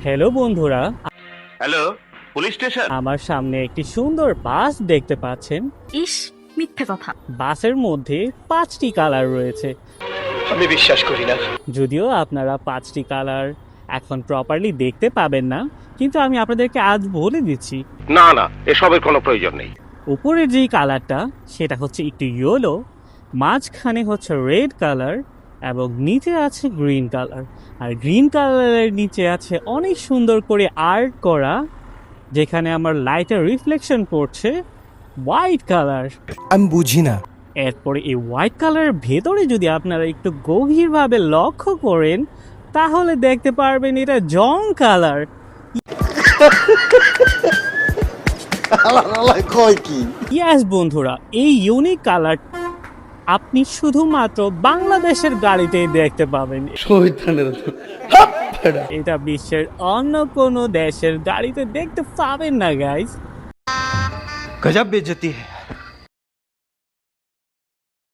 Hello বন্ধুরা, hello, police station. আমার সামনে একটি সুন্দর বাস দেখতে পাচ্ছেন। ইস, মিথ্যে কথা। বাসের মধ্যে 5টি কালার রয়েছে। আমি বিশ্বাস করি না। যদিও আপনারা 5টি কালার এখন প্রপারলি দেখতে পাবেন না, কিন্তু আমি আপনাদেরকে আজ বলে দিচ্ছি। না না, এসবের কোনো প্রয়োজন নেই। উপরের যেই কালারটা সেটা হচ্ছে একটু ইয়েলো, মাঝখানে হচ্ছে রেড কালার এবং নিচে আছে গ্রিন কালার। আর গ্রিন কালারের নিচে আছে অনেক সুন্দর করে আর্ট করা, যেখানে আমার লাইটের রিফ্লেকশন পড়ছে হোয়াইট কালার। আমি বুঝি না। এরপরে এই হোয়াইট কালারের ভেতরে যদি আপনারা একটু গভীরভাবে লক্ষ্য করেন তাহলে দেখতে পারবেন এটা জং কালার। কয় কি? ইয়াস বন্ধুরা, এই ইউনিক কালার আপনি শুধুমাত্র বাংলাদেশের গাড়িতেই দেখতে পাবেন। এটা বিশ্বের অন্য কোনো দেশের গাড়িতে দেখতে পাবেন না গাইস। গজব বেইজ্জতি হ্যায়।